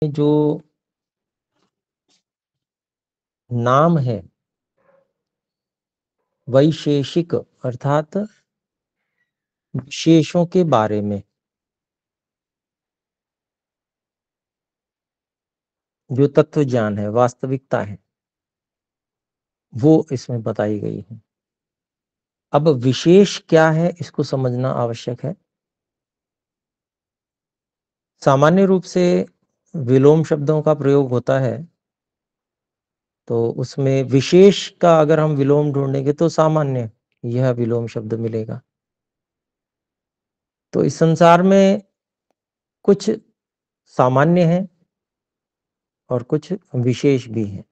जो नाम है वैशेषिक अर्थात विशेषों के बारे में जो तत्व ज्ञान है, वास्तविकता है, वो इसमें बताई गई है। अब विशेष क्या है इसको समझना आवश्यक है। सामान्य रूप से विलोम शब्दों का प्रयोग होता है, तो उसमें विशेष का अगर हम विलोम ढूंढेंगे तो सामान्य यह विलोम शब्द मिलेगा। तो इस संसार में कुछ सामान्य है और कुछ विशेष भी हैं।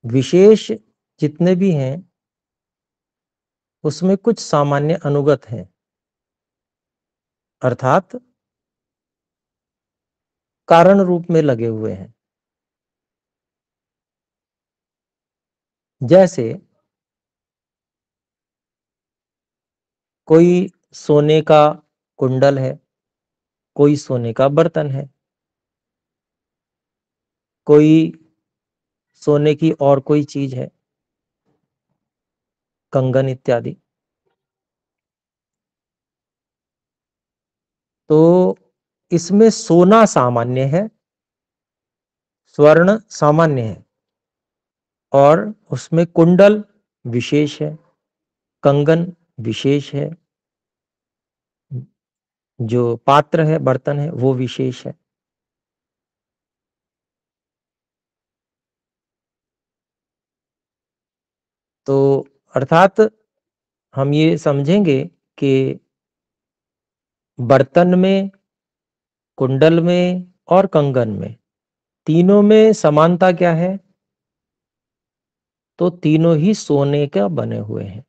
विशेष जितने भी हैं उसमें कुछ सामान्य अनुगत हैं, अर्थात कारण रूप में लगे हुए हैं। जैसे कोई सोने का कुंडल है, कोई सोने का बर्तन है, कोई सोने की और कोई चीज है, कंगन इत्यादि। तो इसमें सोना सामान्य है, स्वर्ण सामान्य है, और उसमें कुंडल विशेष है, कंगन विशेष है, जो पात्र है, बर्तन है, वो विशेष है। तो अर्थात हम ये समझेंगे कि बर्तन में, कुंडल में और कंगन में, तीनों में समानता क्या है? तो तीनों ही सोने का बने हुए हैं,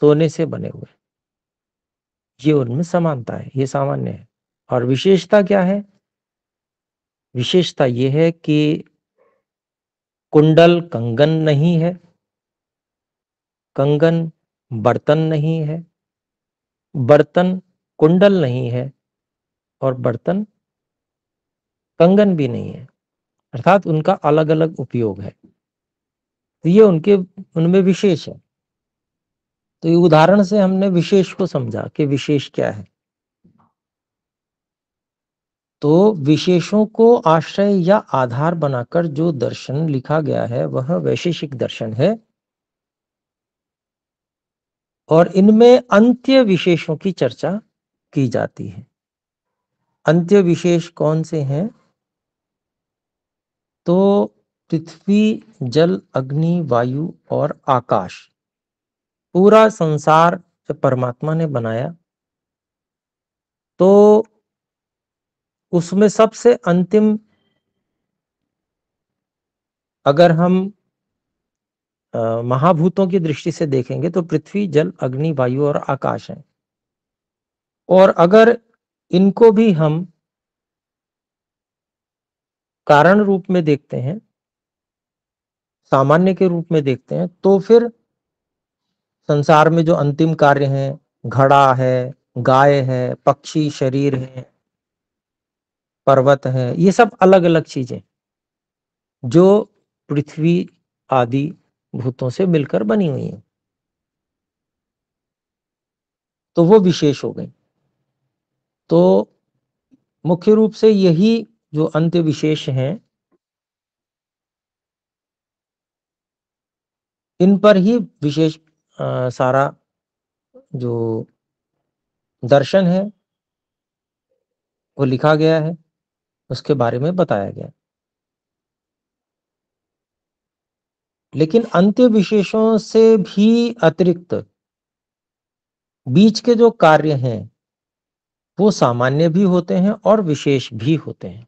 सोने से बने हुए। ये उनमें समानता है, ये सामान्य है। और विशेषता क्या है? विशेषता ये है कि कुंडल कंगन नहीं है, कंगन बर्तन नहीं है, बर्तन कुंडल नहीं है, और बर्तन कंगन भी नहीं है। अर्थात उनका अलग अलग उपयोग है। तो ये उनमें विशेष है। तो ये उदाहरण से हमने विशेष को समझा कि विशेष क्या है। तो विशेषों को आश्रय या आधार बनाकर जो दर्शन लिखा गया है वह वैशेषिक दर्शन है, और इनमें अंत्य विशेषों की चर्चा की जाती है। अंत्य विशेष कौन से हैं? तो पृथ्वी, जल, अग्नि, वायु और आकाश, पूरा संसार जब परमात्मा ने बनाया तो उसमें सबसे अंतिम, अगर हम महाभूतों की दृष्टि से देखेंगे तो पृथ्वी, जल, अग्नि, वायु और आकाश है। और अगर इनको भी हम कारण रूप में देखते हैं, सामान्य के रूप में देखते हैं, तो फिर संसार में जो अंतिम कार्य हैं, घड़ा है, गाय है, पक्षी शरीर है, पर्वत है, ये सब अलग अलग चीजें जो पृथ्वी आदि भूतों से मिलकर बनी हुई हैं, तो वो विशेष हो गई। तो मुख्य रूप से यही जो अंत्य विशेष हैं, इन पर ही विशेष सारा जो दर्शन है वो लिखा गया है, उसके बारे में बताया गया। लेकिन अंत्य विशेषों से भी अतिरिक्त बीच के जो कार्य हैं वो सामान्य भी होते हैं और विशेष भी होते हैं।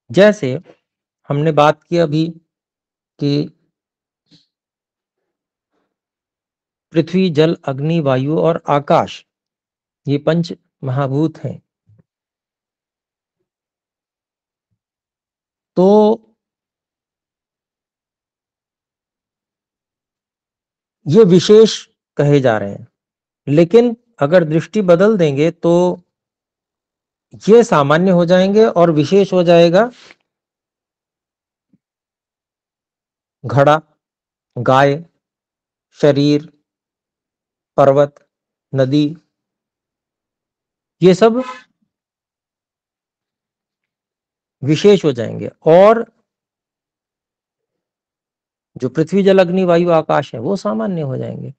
जैसे हमने बात की अभी कि पृथ्वी, जल, अग्नि, वायु और आकाश, ये पंच महाभूत हैं। तो ये विशेष कहे जा रहे हैं। लेकिन अगर दृष्टि बदल देंगे तो ये सामान्य हो जाएंगे और विशेष हो जाएगा घड़ा, गाय, शरीर, पर्वत, नदी, ये सब विशेष हो जाएंगे। और जो पृथ्वी, जल, अग्नि, वायु, आकाश है वो सामान्य हो जाएंगे।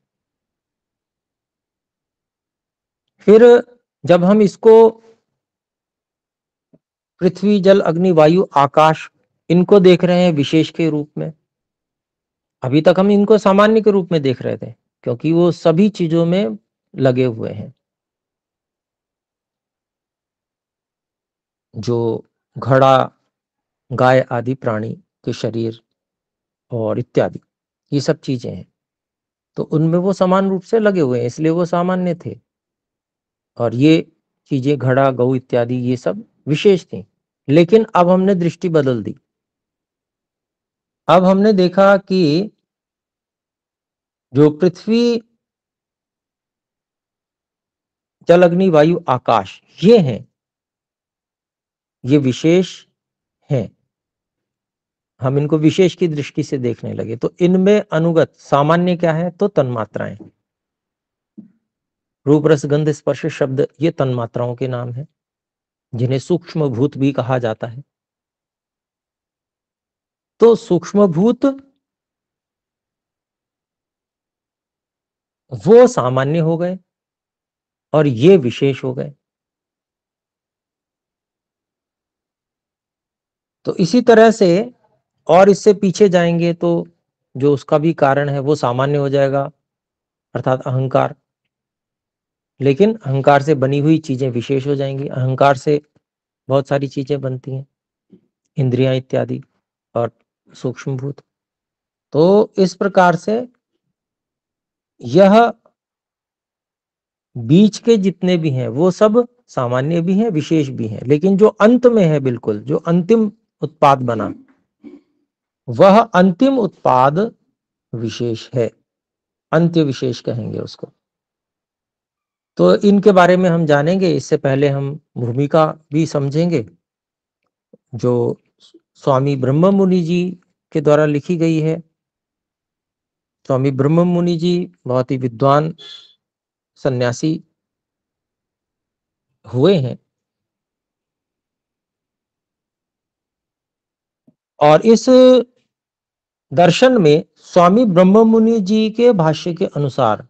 फिर जब हम इसको पृथ्वी, जल, अग्नि, वायु, आकाश इनको देख रहे हैं विशेष के रूप में, अभी तक हम इनको सामान्य के रूप में देख रहे थे क्योंकि वो सभी चीजों में लगे हुए हैं। जो घड़ा, गाय आदि प्राणी के शरीर और इत्यादि ये सब चीजें हैं, तो उनमें वो समान रूप से लगे हुए हैं, इसलिए वो सामान्य थे। और ये चीजें घड़ा, गौ इत्यादि ये सब विशेष थी। लेकिन अब हमने दृष्टि बदल दी। अब हमने देखा कि जो पृथ्वी, जल, अग्नि, वायु, आकाश ये हैं, ये विशेष हैं। हम इनको विशेष की दृष्टि से देखने लगे। तो इनमें अनुगत सामान्य क्या है? तो तन्मात्राएं। रूप, रस, गंध, स्पर्श, शब्द ये तन्मात्राओं के नाम हैं, जिन्हें सूक्ष्म भूत भी कहा जाता है। तो सूक्ष्म भूत वो सामान्य हो गए और ये विशेष हो गए। तो इसी तरह से और इससे पीछे जाएंगे तो जो उसका भी कारण है वो सामान्य हो जाएगा, अर्थात अहंकार। लेकिन अहंकार से बनी हुई चीजें विशेष हो जाएंगी। अहंकार से बहुत सारी चीजें बनती हैं, इंद्रियां इत्यादि और सूक्ष्म भूत। तो इस प्रकार से यह बीच के जितने भी हैं वो सब सामान्य भी हैं, विशेष भी हैं। लेकिन जो अंत में है, बिल्कुल जो अंतिम उत्पाद बना, वह अंतिम उत्पाद विशेष है, अंत्य विशेष कहेंगे उसको। तो इनके बारे में हम जानेंगे। इससे पहले हम भूमिका भी समझेंगे जो स्वामी ब्रह्म मुनि जी के द्वारा लिखी गई है। स्वामी ब्रह्म मुनि जी बहुत ही विद्वान सन्यासी हुए हैं और इस दर्शन में स्वामी ब्रह्म मुनि जी के भाष्य के अनुसार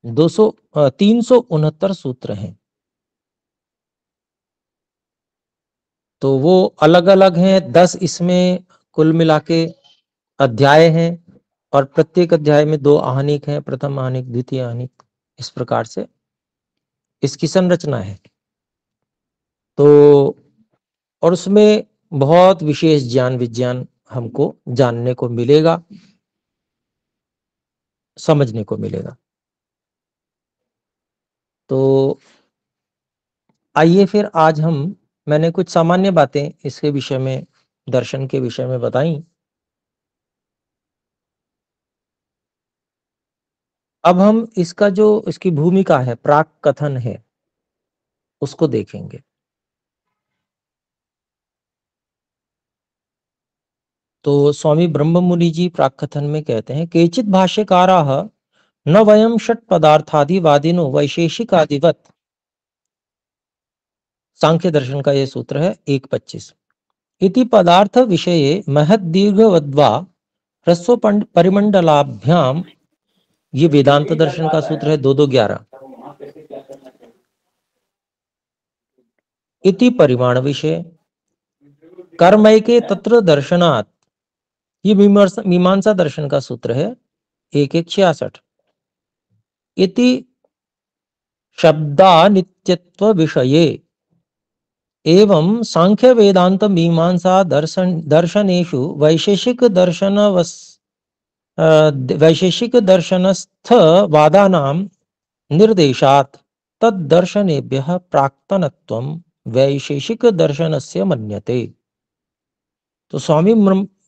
369 सूत्र हैं। तो वो अलग अलग हैं, 10 इसमें कुल मिला के अध्याय हैं और प्रत्येक अध्याय में 2 आहनिक हैं, प्रथम आहनिक, द्वितीय आहनिक, इस प्रकार से इसकी संरचना है। तो और उसमें बहुत विशेष ज्ञान विज्ञान हमको जानने को मिलेगा, समझने को मिलेगा। तो आइए फिर आज मैंने कुछ सामान्य बातें इसके विषय में, दर्शन के विषय में बताई। अब हम इसका जो इसकी भूमिका है, प्राक कथन है, उसको देखेंगे। तो स्वामी ब्रह्म मुनि जी प्राक कथन में कहते हैं, केचित भाष्यकाराः न वयम षट पदार्थादिवादिनो वैशेषिकादिवत। सांख्य दर्शन का यह सूत्र है 1.25। इति पदार्थ विषये महद दीर्घवद्वा ह्रस्व परिमंडलाभ्याम, ये वेदांत दर्शन का सूत्र है 2.2.11। इति परिमाण विषय कर्मैके तत्र दर्शनात्, ये मीमांसा दर्शन का सूत्र है 1.1.66। इति शब्दानित्यत्व विषये एवं सांख्य वेदांत मीमांसा दर्शनेषु वैशेषिक दर्शनस्थ वादानां निर्देशात् तद्दर्शनेभ्यः प्राक्तनत्वं वैशेषिक दर्शनस्य मन्यते। तो स्वामी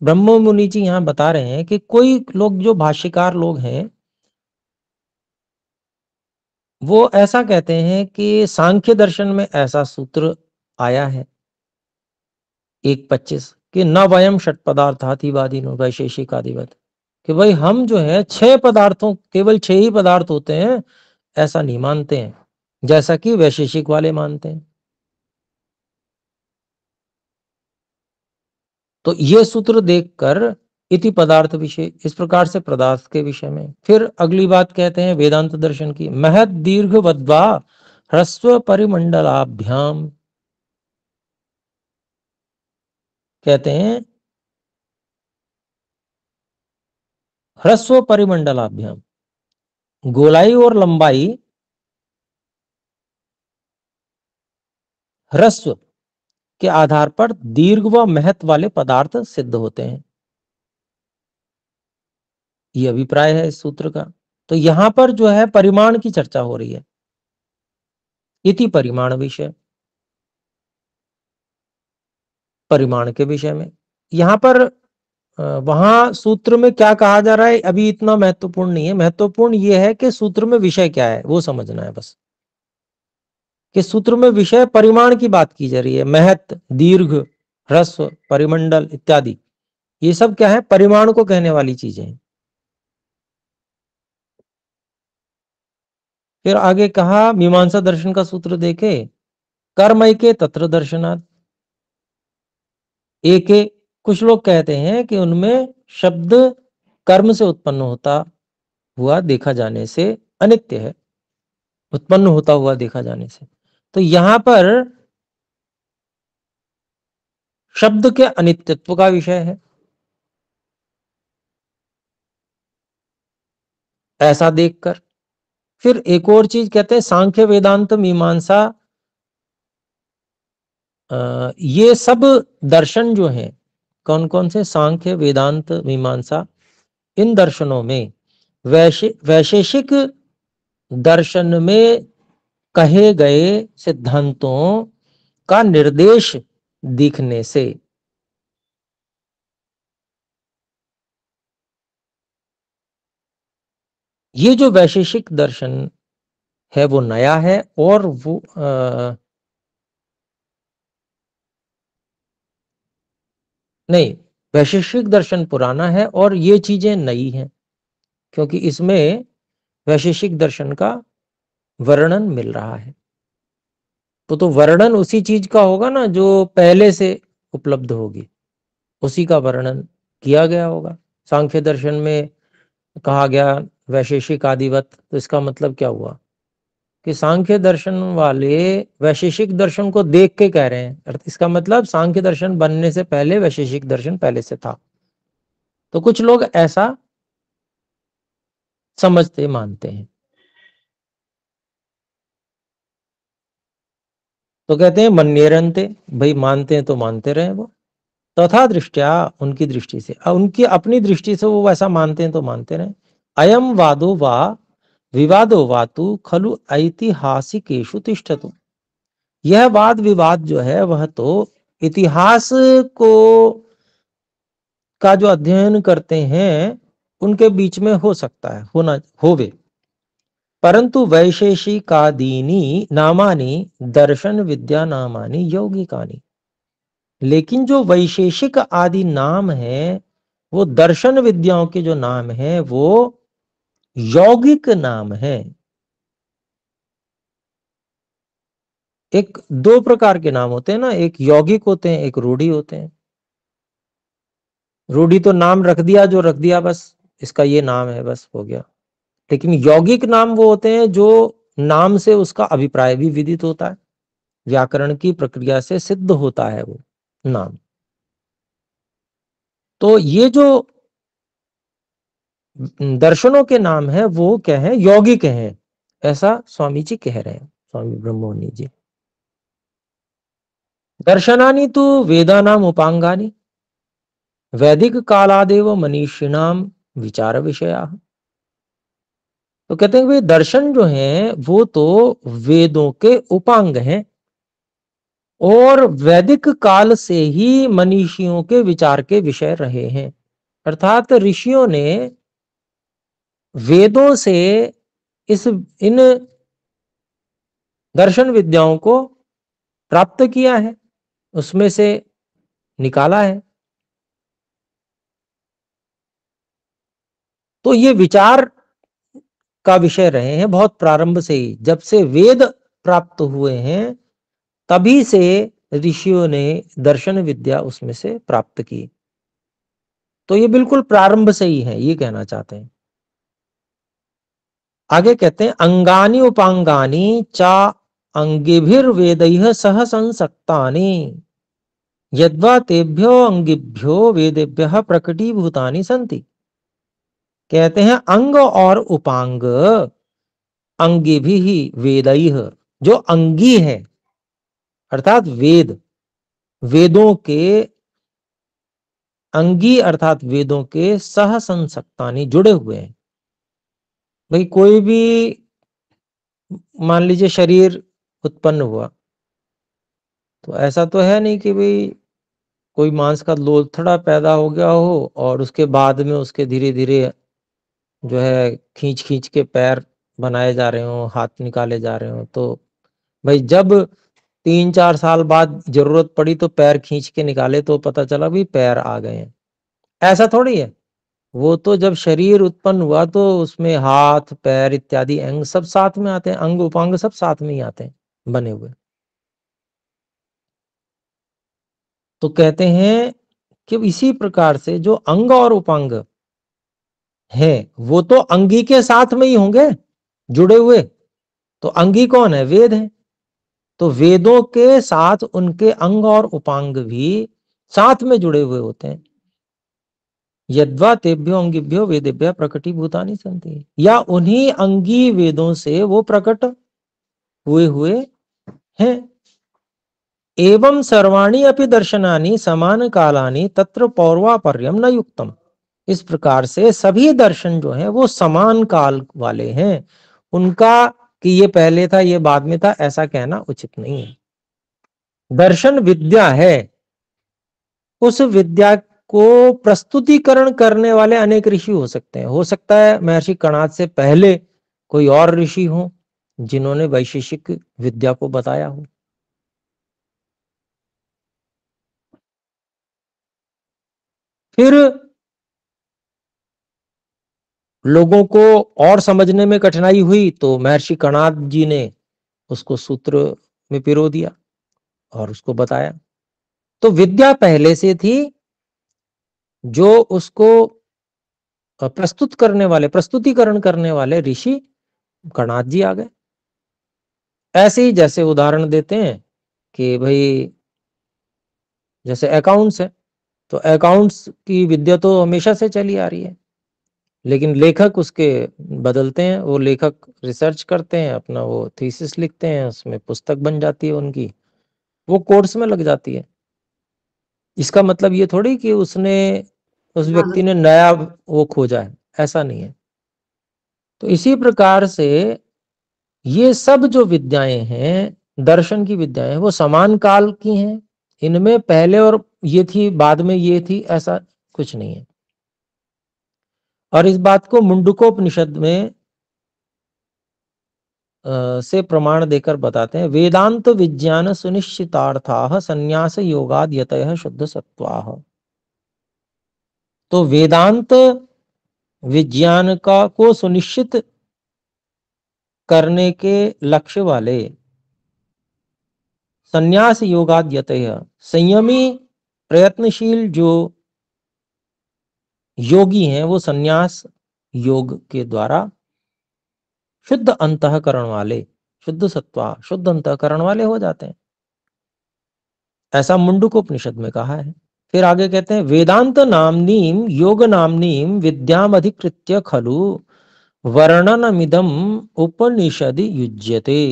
ब्रह्म मुनि जी यहाँ बता रहे हैं कि कोई लोग जो भाष्यकार लोग हैं वो ऐसा कहते हैं कि सांख्य दर्शन में ऐसा सूत्र आया है 1:25 कि न वयम षट पदार्थातिवादिनो वैशेषिक आदिवत, कि भाई हम जो है 6 पदार्थों, केवल 6 ही पदार्थ होते हैं, ऐसा नहीं मानते हैं जैसा कि वैशेषिक वाले मानते हैं। तो ये सूत्र देखकर इति पदार्थ विषय, इस प्रकार से पदार्थ के विषय में। फिर अगली बात कहते हैं वेदांत दर्शन की, महद दीर्घ वद्वा ह्रस्व परिमंडलाभ्याम, कहते हैं ह्रस्व परिमंडलाभ्याम, गोलाई और लंबाई ह्रस्व के आधार पर दीर्घ व महत्व वाले पदार्थ सिद्ध होते हैं। ये अभिप्राय है इस सूत्र का। तो यहां पर जो है परिमाण की चर्चा हो रही है, इति परिमाण विषय, परिमाण के विषय में। यहां पर वहां सूत्र में क्या कहा जा रहा है अभी इतना महत्वपूर्ण नहीं है, महत्वपूर्ण यह है कि सूत्र में विषय क्या है वो समझना है बस, कि सूत्र में विषय परिमाण की बात की जा रही है। महत, दीर्घ, ह्रस्व, परिमंडल इत्यादि, ये सब क्या है, परिमाण को कहने वाली चीजें हैं। फिर आगे कहा मीमांसा दर्शन का सूत्र देखे, कर्म के तत्र दर्शनात्, एक कुछ लोग कहते हैं कि उनमें शब्द कर्म से उत्पन्न होता हुआ देखा जाने से अनित्य है, उत्पन्न होता हुआ देखा जाने से। तो यहां पर शब्द के अनित्यत्व का विषय है, ऐसा देखकर। फिर एक और चीज कहते हैं सांख्य वेदांत मीमांसा, ये सब दर्शन जो हैं, कौन कौन से, सांख्य वेदांत मीमांसा, इन दर्शनों में वैशेषिक दर्शन में कहे गए सिद्धांतों का निर्देश दिखने से, ये जो वैशेषिक दर्शन है वो नया है, और वो नहीं, वैशेषिक दर्शन पुराना है और ये चीजें नई हैं, क्योंकि इसमें वैशेषिक दर्शन का वर्णन मिल रहा है। तो वर्णन उसी चीज का होगा ना जो पहले से उपलब्ध होगी, उसी का वर्णन किया गया होगा। सांख्य दर्शन में कहा गया वैशेषिक आदिवत, तो इसका मतलब क्या हुआ कि सांख्य दर्शन वाले वैशेषिक दर्शन को देख के कह रहे हैं, इसका मतलब सांख्य दर्शन बनने से पहले वैशेषिक दर्शन पहले से था। तो कुछ लोग ऐसा समझते मानते हैं। तो कहते हैं मन्येरन्ते, भाई मानते हैं तो मानते रहे वो, तथा दृष्टिया, उनकी दृष्टि से, उनकी अपनी दृष्टि से वो वैसा मानते हैं तो मानते रहे। अयम वादो वा विवादो वातु खलु ऐतिहासिकेषु तिष्ठतु, यह वाद विवाद जो है वह तो इतिहास को का जो अध्ययन करते हैं उनके बीच में हो सकता है, होना होवे, परंतु वैशेषिकादीनी नामानि दर्शन विद्या नामानि यौगिकानि, लेकिन जो वैशेषिक आदि नाम है वो दर्शन विद्याओं के जो नाम है वो यौगिक नाम है। एक दो प्रकार के नाम होते हैं ना, एक यौगिक होते हैं, एक रूढ़ी होते हैं। रूढ़ी तो नाम रख दिया जो रख दिया, बस इसका ये नाम है, बस हो गया। लेकिन यौगिक नाम वो होते हैं जो नाम से उसका अभिप्राय भी विदित होता है, व्याकरण की प्रक्रिया से सिद्ध होता है वो नाम। तो ये जो दर्शनों के नाम है वो क्या है, यौगिक हैं, ऐसा स्वामी जी कह रहे हैं, स्वामी ब्रह्मोनी जी। दर्शनानि तो वेदानाम उपांगानि वैदिक कालादेव मनीषिणाम विचार विषया। तो कहते हैं भाई दर्शन जो है वो तो वेदों के उपांग हैं और वैदिक काल से ही मनीषियों के विचार के विषय रहे हैं, अर्थात ऋषियों ने वेदों से इस इन दर्शन विद्याओं को प्राप्त किया है, उसमें से निकाला है। तो ये विचार का विषय रहे हैं बहुत प्रारंभ से ही, जब से वेद प्राप्त हुए हैं तभी से ऋषियों ने दर्शन विद्या उसमें से प्राप्त की। तो ये बिल्कुल प्रारंभ से ही है, ये कहना चाहते हैं। आगे कहते हैं अंगानी उपांगानी चा अंगिभिर्वेदैः सह संसक्तानि यद्वा तेभ्यो अंगिभ्यो वेदेभ्यः प्रकटीभूतानि संति। कहते हैं अंग और उपांग अंगिभिः वेदैः, जो अंगी है अर्थात वेद, वेदों के अंगी अर्थात वेदों के सह संसक्तानि जुड़े हुए हैं। भाई कोई भी मान लीजिए शरीर उत्पन्न हुआ तो ऐसा तो है नहीं कि भाई कोई मांस का लोथड़ा पैदा हो गया हो और उसके बाद में उसके धीरे धीरे जो है खींच खींच के पैर बनाए जा रहे हो, हाथ निकाले जा रहे हो। तो भाई जब 3-4 साल बाद जरूरत पड़ी तो पैर खींच के निकाले तो पता चला भी पैर आ गए हैं, ऐसा थोड़ी है। वो तो जब शरीर उत्पन्न हुआ तो उसमें हाथ पैर इत्यादि अंग सब साथ में आते हैं, अंग उपांग सब साथ में ही आते हैं बने हुए। तो कहते हैं कि इसी प्रकार से जो अंग और उपांग है वो तो अंगी के साथ में ही होंगे जुड़े हुए। तो अंगी कौन है? वेद है। तो वेदों के साथ उनके अंग और उपांग भी साथ में जुड़े हुए होते हैं। यद्वा तेभ्यो अंगिभ्यो वेदेभ्य प्रकटीभूतानि सन्ति, या उन्हीं अंगी वेदों से वो प्रकट हुए हैं। एवं सर्वाणि अपि दर्शनानि समान कालानि तत्र पौर्वापर्यम न युक्तम। इस प्रकार से सभी दर्शन जो हैं वो समान काल वाले हैं, उनका कि ये पहले था ये बाद में था ऐसा कहना उचित नहीं है। दर्शन विद्या है, उस विद्या को प्रस्तुतिकरण करने वाले अनेक ऋषि हो सकते हैं। हो सकता है महर्षि कणाद से पहले कोई और ऋषि हो जिन्होंने वैशेषिक विद्या को बताया हो। फिर लोगों को और समझने में कठिनाई हुई तो महर्षि कणाद जी ने उसको सूत्र में पिरो दिया और उसको बताया। तो विद्या पहले से थी, जो उसको प्रस्तुत करने वाले प्रस्तुतिकरण करने वाले ऋषि कणाद जी आ गए। ऐसे ही जैसे उदाहरण देते हैं कि भाई जैसे अकाउंट्स है, तो अकाउंट्स की विद्या तो हमेशा से चली आ रही है, लेकिन लेखक उसके बदलते हैं। वो लेखक रिसर्च करते हैं, अपना वो थीसिस लिखते हैं, उसमें पुस्तक बन जाती है उनकी, वो कोर्स में लग जाती है। इसका मतलब ये थोड़ी कि उसने उस व्यक्ति ने नया वो खोजा है, ऐसा नहीं है। तो इसी प्रकार से ये सब जो विद्याएं हैं, दर्शन की विद्याएं, वो समान काल की हैं। इनमें पहले और ये थी बाद में ये थी ऐसा कुछ नहीं है। और इस बात को मुंडकोपनिषद में से प्रमाण देकर बताते हैं। वेदांत विज्ञान सुनिश्चितार्थाः संन्यास योगाद यतयः शुद्ध सत्वाः। तो वेदांत विज्ञान का को सुनिश्चित करने के लक्ष्य वाले संन्यास योगाद यतयः, संयमी प्रयत्नशील जो योगी हैं वो संन्यास योग के द्वारा शुद्ध अंतःकरण वाले, शुद्ध सत्वा शुद्ध अंतःकरण वाले हो जाते हैं, ऐसा मुंडकोपनिषद में कहा है। फिर आगे कहते हैं वेदांत नामनीम योग नामनीम विद्याम अधिकृत्य खलु वर्णनमिदम उपनिषदि युज्यते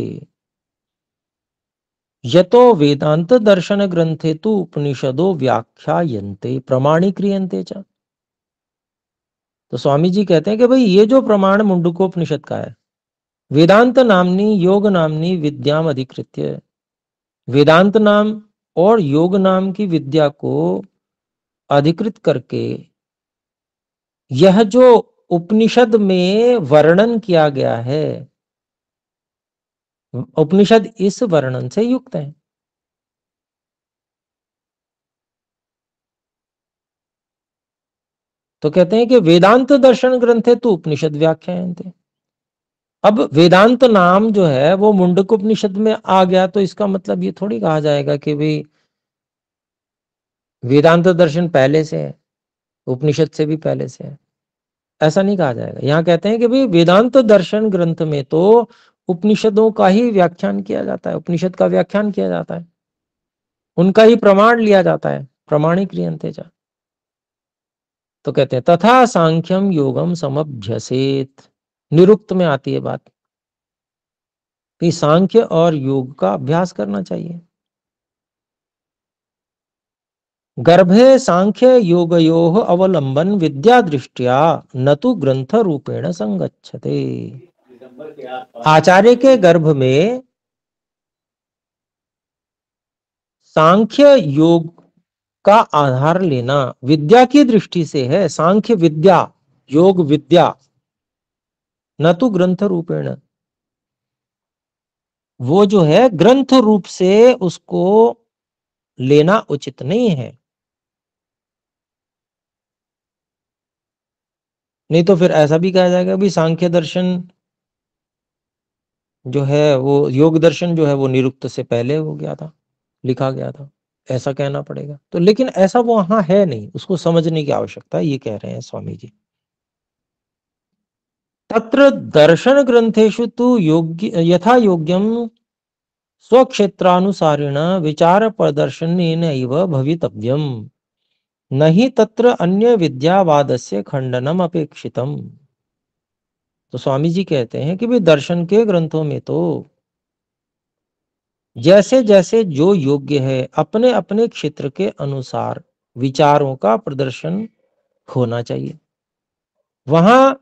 यतो वेदांत दर्शन ग्रंथे तु उपनिषदो व्याख्यायन्ते प्रमाणीक्रियन्ते च। तो स्वामी जी कहते हैं कि भाई ये जो प्रमाण मुंडकोपनिषद का है, वेदांत नामनी योग नामनी विद्याम अधिकृत्य, वेदांत नाम और योग नाम की विद्या को अधिकृत करके यह जो उपनिषद में वर्णन किया गया है उपनिषद इस वर्णन से युक्त है। तो कहते हैं कि वेदांत दर्शन ग्रंथे तो उपनिषद व्याख्यायन्ते। अब वेदांत नाम जो है वो मुंडक उपनिषद में आ गया, तो इसका मतलब ये थोड़ी कहा जाएगा कि भाई वेदांत दर्शन पहले से है, उपनिषद से भी पहले से है, ऐसा नहीं कहा जाएगा। यहां कहते हैं कि भाई वेदांत दर्शन ग्रंथ में तो उपनिषदों का ही व्याख्यान किया जाता है, उपनिषद का व्याख्यान किया जाता है, उनका ही प्रमाण लिया जाता है, प्रमाणिक क्रियन्ते च। तो कहते हैं तथा सांख्यम योगम समभ्यसेत, निरुक्त में आती है बात कि सांख्य और योग का अभ्यास करना चाहिए। गर्भे सांख्य योगयोः अवलंबन विद्या दृष्टिया न तो ग्रंथ रूपेण संगच्छते। आचार्य के गर्भ में सांख्य योग का आधार लेना विद्या की दृष्टि से है, सांख्य विद्या, योग विद्या, न तो ग्रंथ रूपेण, वो जो है ग्रंथ रूप से उसको लेना उचित नहीं है। नहीं तो फिर ऐसा भी कहा जाएगा भी सांख्य दर्शन जो है वो, योग दर्शन जो है वो निरुक्त से पहले हो गया था, लिखा गया था, ऐसा कहना पड़ेगा। तो लेकिन ऐसा वो वहां है नहीं, उसको समझने की आवश्यकता है, ये कह रहे हैं स्वामी जी। तत्र दर्शन ग्रंथेषु तु योग्य यथा योग्यम स्वक्षेत्रानुसारेण विचार प्रदर्शनेनैव भवितव्यम, नहीं तत्र अन्य विद्यावादस्य खंडनम अपेक्षितम। तो स्वामी जी कहते हैं कि भाई दर्शन के ग्रंथों में तो जैसे जैसे जो योग्य है अपने अपने क्षेत्र के अनुसार विचारों का प्रदर्शन होना चाहिए वहां,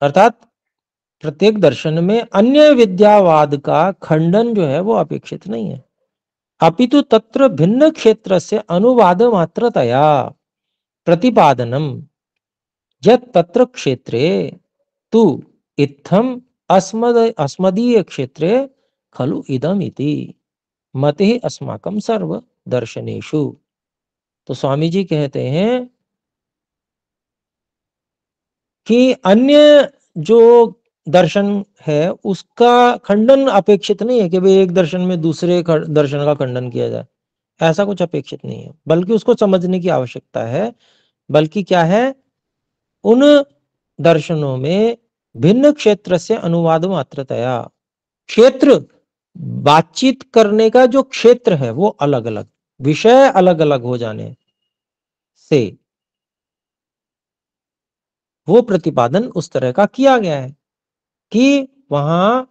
अर्थात प्रत्येक दर्शन में अन्य विद्यावाद का खंडन जो है वो अपेक्षित नहीं है। अपितु तत्र भिन्न क्षेत्र से अनुवाद मात्रतया प्रतिपादनम यत् तत्र क्षेत्रे तु इत्थम अस्मदीय क्षेत्रे खलु इदम इति मते अस्माकं सर्व दर्शनेषु। तो स्वामी जी कहते हैं कि अन्य जो दर्शन है उसका खंडन अपेक्षित नहीं है कि भाई एक दर्शन में दूसरे दर्शन का खंडन किया जाए, ऐसा कुछ अपेक्षित नहीं है, बल्कि उसको समझने की आवश्यकता है। बल्कि क्या है, उन दर्शनों में भिन्न क्षेत्र से अनुवाद मात्रतया, क्षेत्र बातचीत करने का जो क्षेत्र है वो अलग अलग, विषय अलग अलग हो जाने से वो प्रतिपादन उस तरह का किया गया है कि वहां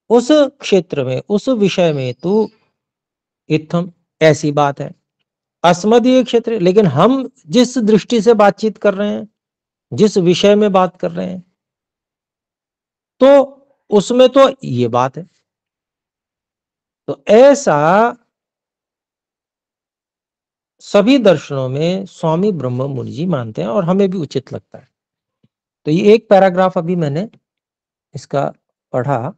उस क्षेत्र में उस विषय में तो इत्थम ऐसी बात है, अस्मदीय क्षेत्र, लेकिन हम जिस दृष्टि से बातचीत कर रहे हैं, जिस विषय में बात कर रहे हैं, तो उसमें तो ये बात है। तो ऐसा सभी दर्शनों में स्वामी ब्रह्म मुनि जी मानते हैं और हमें भी उचित लगता है। तो ये एक पैराग्राफ अभी मैंने इसका पढ़ा।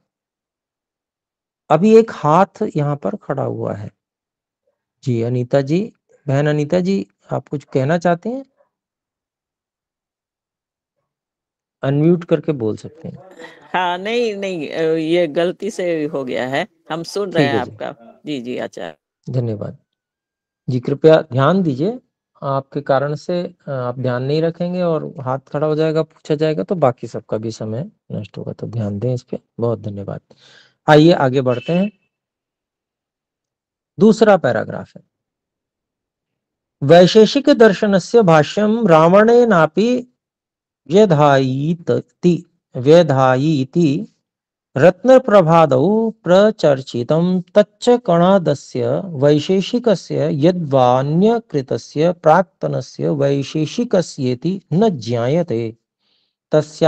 अभी एक हाथ यहाँ पर खड़ा हुआ है। जी अनीता जी, बहन अनीता जी, आप कुछ कहना चाहते हैं? अनम्यूट करके बोल सकते हैं। हाँ नहीं नहीं, ये गलती से हो गया है, हम सुन रहे ठीक हैं है जी, आपका। जी जी अच्छा। धन्यवाद जी। कृपया ध्यान दीजिए, आपके कारण से आप ध्यान नहीं रखेंगे और हाथ खड़ा हो जाएगा, पूछा जाएगा तो बाकी सबका भी समय नष्ट होगा, तो ध्यान दें इस पे। बहुत धन्यवाद। आइए आगे बढ़ते हैं। दूसरा पैराग्राफ है, वैशेषिक दर्शनस्य भाष्यम रावणेनापि व्यधायीति व्यधायीति रत्नप्रभादौ प्रचर्चितं तच्च कणादस्य वैशेषिकस्य यद्वान्यकृतस्य प्राक्तनस्य वैशेषिकस्येति न ज्ञायते तस्य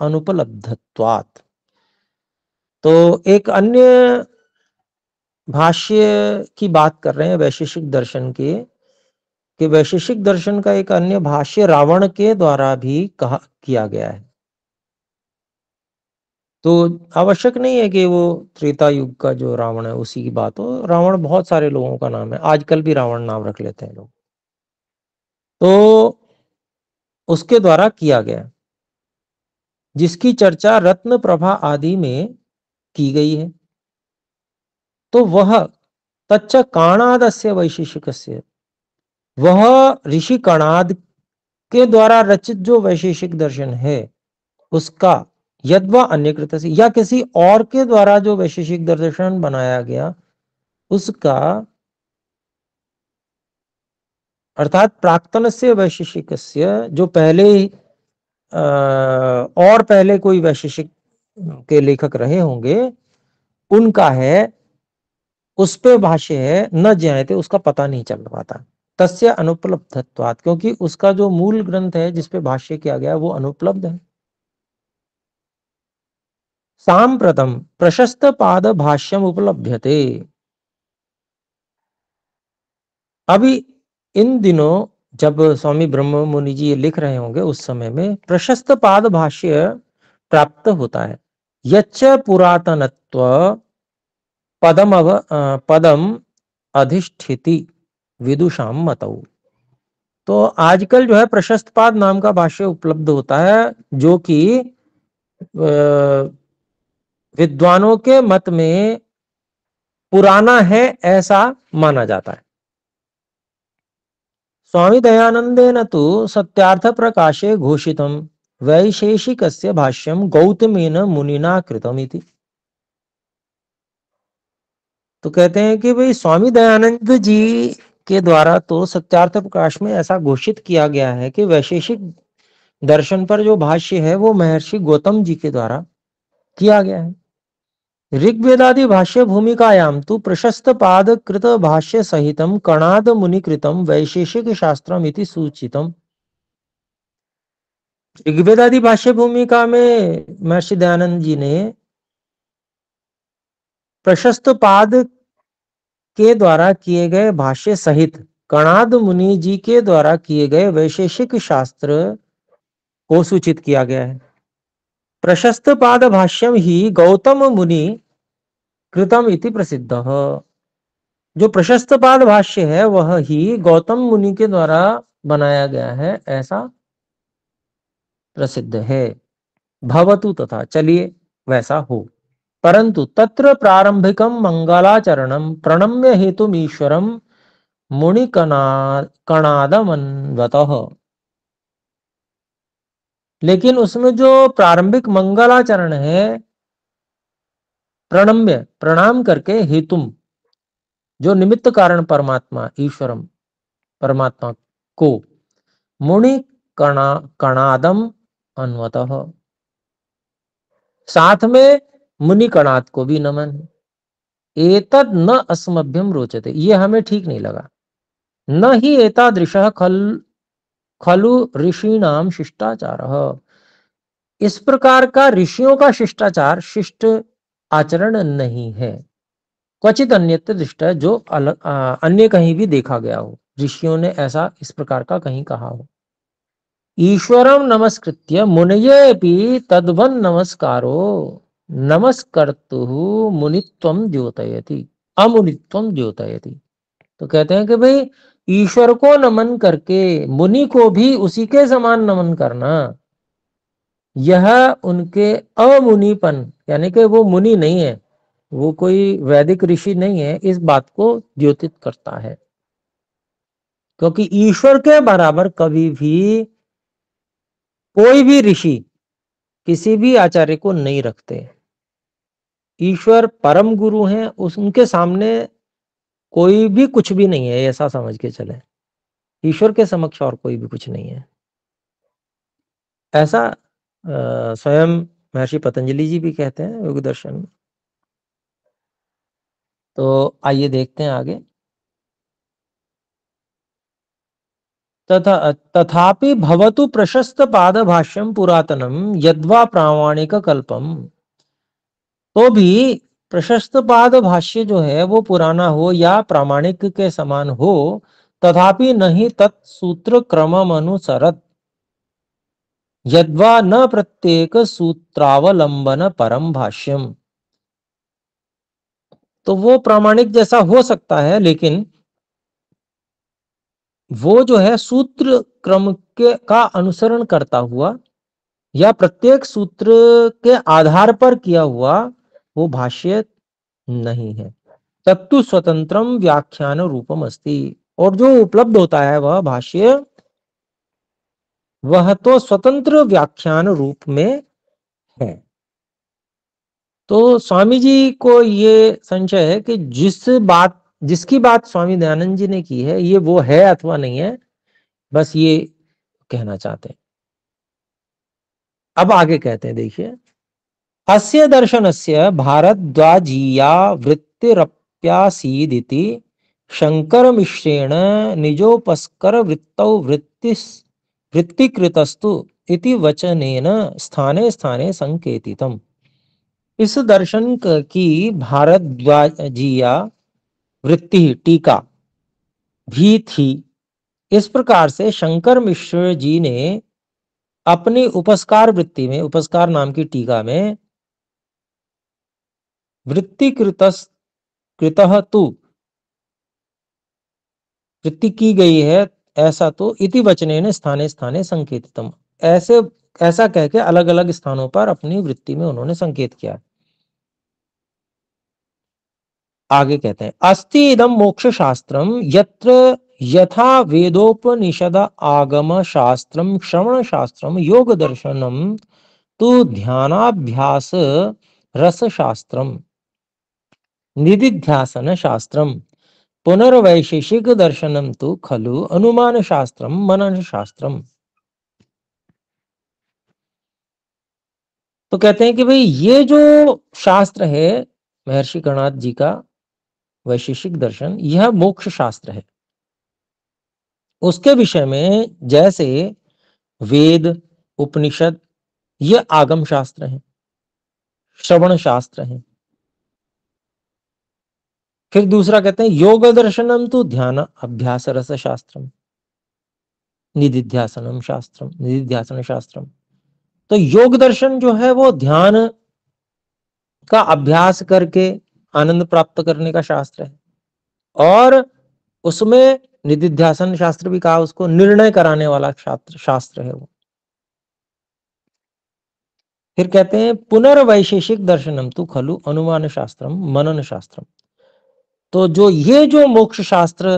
अनुपलब्धत्वात्। तो एक अन्य भाष्य की बात कर रहे हैं वैशेषिक दर्शन के, कि वैशेषिक दर्शन का एक अन्य भाष्य रावण के द्वारा भी किया गया है। तो आवश्यक नहीं है कि वो त्रेता युग का जो रावण है उसी की बात हो। रावण बहुत सारे लोगों का नाम है, आजकल भी रावण नाम रख लेते हैं लोग। तो उसके द्वारा किया गया, जिसकी चर्चा रत्न प्रभा आदि में की गई है। तो वह तच्च काणादस्य वैशेषिकस्य, वह ऋषि कणाद के द्वारा रचित जो वैशेषिक दर्शन है उसका, यद्वा अन्यकृत से, या किसी और के द्वारा जो वैशेषिक दर्शन बनाया गया उसका, अर्थात प्राक्तन से वैशेषिक, जो पहले और पहले कोई वैशेषिक के लेखक रहे होंगे उनका है, उस पे भाष्य है, न ज्ञायते, उसका पता नहीं चल पाता। तस्य अनुपलब्धत्वात्, क्योंकि उसका जो मूल ग्रंथ है जिसपे भाष्य किया गया वो अनुपलब्ध है। सांप्रतम प्रशस्त पाद भाष्यम उपलभ्यते। अभी इन दिनों जब स्वामी ब्रह्म मुनि जी ये लिख रहे होंगे उस समय में प्रशस्त पाद भाष्य प्राप्त होता है। यच्च पुरातनत्व पदम अधिष्ठिति विदुषाम मतौ। तो आजकल जो है प्रशस्त पाद नाम का भाष्य उपलब्ध होता है, जो कि विद्वानों के मत में पुराना है ऐसा माना जाता है। स्वामी दयानंदेन तो सत्यार्थ प्रकाशे घोषितम वैशेषिकस्य भाष्यम गौतमेन मुनिना कृतम इति। तो कहते हैं कि भाई स्वामी दयानंद जी के द्वारा तो सत्यार्थ प्रकाश में ऐसा घोषित किया गया है कि वैशेषिक दर्शन पर जो भाष्य है वो महर्षि गौतम जी के द्वारा किया गया है। ऋग्वेदादि भाष्य भूमिकायां तु प्रशस्त पाद कृत भाष्य सहितम कणाद मुनि कृतम वैशेषिक शास्त्रम इति सूचितम। ऋग्वेदादि भाष्य भूमिका में महर्षि दयानंद जी ने प्रशस्त पाद के द्वारा किए गए भाष्य सहित कणाद मुनि जी के द्वारा किए गए वैशेषिक शास्त्र को सूचित किया गया है। प्रशस्त पाद भाष्यम ही गौतम मुनि कृतम इति प्रसिद्ध। जो प्रशस्त पाद भाष्य है वह ही गौतम मुनि के द्वारा बनाया गया है ऐसा प्रसिद्ध है। भवतु, तथा चलिए वैसा हो। परंतु तत्र प्रारंभिकम मंगलाचरणम प्रणम्य हेतुमीश्वरम मुनि कणादमन्वतः। लेकिन उसमें जो प्रारंभिक मंगलाचरण है, प्रणम्य प्रणाम करके, हेतुम जो निमित्त कारण परमात्मा ईश्वरम परमात्मा को, मुनि कणादम अन्वतः, साथ में मुनि कणाद को भी नमन। एतद न अस्मभ्यम रोचते, ये हमें ठीक नहीं लगा। न ही एतादृशः खलु ऋषीणाम शिष्टाचारः, इस प्रकार का ऋषियों का शिष्टाचार शिष्ट आचरण नहीं है। क्वचित अन्यत्र दृष्ट, जो अन्य कहीं भी देखा गया हो, ऋषियों ने ऐसा इस प्रकार का कहीं कहा हो। ईश्वरम नमस्कृत्य मुनयेपि तद्वन नमस्कारो नमस्कर्तु मुनित्वम द्योतयति अमुनित्वम द्योतयति। तो कहते हैं कि भाई ईश्वर को नमन करके मुनि को भी उसी के समान नमन करना, यह उनके अमुनिपन, यानी कि वो मुनि नहीं है, वो कोई वैदिक ऋषि नहीं है, इस बात को द्योतित करता है। क्योंकि ईश्वर के बराबर कभी भी कोई भी ऋषि किसी भी आचार्य को नहीं रखते। ईश्वर परम गुरु हैं, उनके सामने कोई भी कुछ भी नहीं है, ऐसा समझ के चले। ईश्वर के समक्ष और कोई भी कुछ नहीं है, ऐसा स्वयं महर्षि पतंजलि जी भी कहते हैं योग दर्शन में। तो आइए देखते हैं आगे। तथापि भवतु प्रशस्त पाद भाष्यम पुरातनम यद्वा प्रामाणिक कल्पम। तो भी प्रशस्त पाद भाष्य जो है वो पुराना हो या प्रामाणिक के समान हो, तथापि नहीं तत्सूत्र क्रमम अनुसरत यद्वा न प्रत्येक सूत्रावलंबन परम भाष्यम। तो वो प्रामाणिक जैसा हो सकता है, लेकिन वो जो है सूत्र क्रम के का अनुसरण करता हुआ या प्रत्येक सूत्र के आधार पर किया हुआ वो भाष्य नहीं है। तत्तु स्वतंत्रम व्याख्यान रूपम अस्ति। और जो उपलब्ध होता है वह भाष्य, वह तो स्वतंत्र व्याख्यान रूप में है। तो स्वामी जी को ये संशय है कि जिसकी बात स्वामी दयानंद जी ने की है, ये वो है अथवा नहीं है, बस ये कहना चाहते हैं। अब आगे कहते हैं, देखिए, अस्य दर्शनस्य भारद्वाजीया वृत्तिरप्यासीदिति शंकर मिश्रेण निजोपस्कर वृत्तौ वृत्तिकृतस्तु इति वचनेन स्थाने स्थाने संकेतितम्। इस दर्शन की भारद्वाजीया वृत्ति टीका भी थी। इस प्रकार से शंकर मिश्र जी ने अपनी उपस्कार वृत्ति में, उपस्कार नाम की टीका में, वृत्तिकृतः तु, वृत्ति की गई है ऐसा तो, इति वचनेन स्थाने स्थाने संकेतितम, ऐसा कह के अलग अलग स्थानों पर अपनी वृत्ति में उन्होंने संकेत किया। आगे कहते हैं, अस्ति इदम मोक्ष शास्त्रम यत्र यथा वेदोपनिषद आगम शास्त्रम श्रवण शास्त्रम योग दर्शनम तु ध्यानाभ्यास रस शास्त्रम निदिध्यासन शास्त्रम पुनर्वैशेषिक दर्शनम तु खलु अनुमान शास्त्रम मनन शास्त्रम। तो कहते हैं कि भाई ये जो शास्त्र है महर्षि कर्णाद जी का वैशेषिक दर्शन, यह मोक्ष शास्त्र है। उसके विषय में जैसे वेद, उपनिषद, ये आगम शास्त्र हैं, श्रवण शास्त्र हैं। फिर दूसरा कहते हैं योग दर्शनम तो ध्यान अभ्यास रस शास्त्रम निदिध्यासनम शास्त्रम निदिध्यासन शास्त्रम। तो योग दर्शन जो है वो ध्यान का अभ्यास करके आनंद प्राप्त करने का शास्त्र है, और उसमें निदिध्यासन शास्त्र भी कहा उसको, निर्णय कराने वाला शास्त्र है वो। फिर कहते हैं पुनर्वैशेषिक दर्शनम तु खलु अनुमान शास्त्रम मनन शास्त्रम। तो जो मोक्ष शास्त्र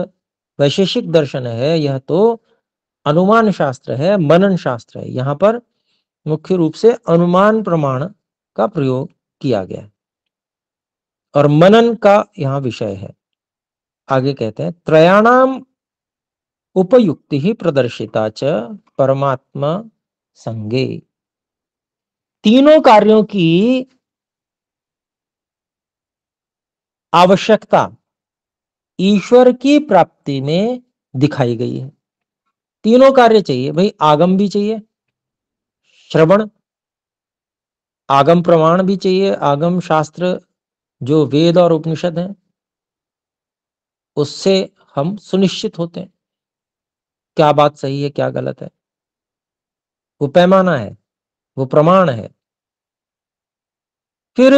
वैशेषिक दर्शन है, यह तो अनुमान शास्त्र है, मनन शास्त्र है। यहां पर मुख्य रूप से अनुमान प्रमाण का प्रयोग किया गया और मनन का यहां विषय है। आगे कहते हैं त्रयाणाम उपयुक्ति ही प्रदर्शिता च परमात्मा संगे। तीनों कार्यों की आवश्यकता ईश्वर की प्राप्ति में दिखाई गई है। तीनों कार्य चाहिए भाई, आगम भी चाहिए, श्रवण आगम प्रमाण भी चाहिए, आगम शास्त्र जो वेद और उपनिषद हैं उससे हम सुनिश्चित होते हैं क्या बात सही है क्या गलत है। वो पैमाना है, वो प्रमाण है। फिर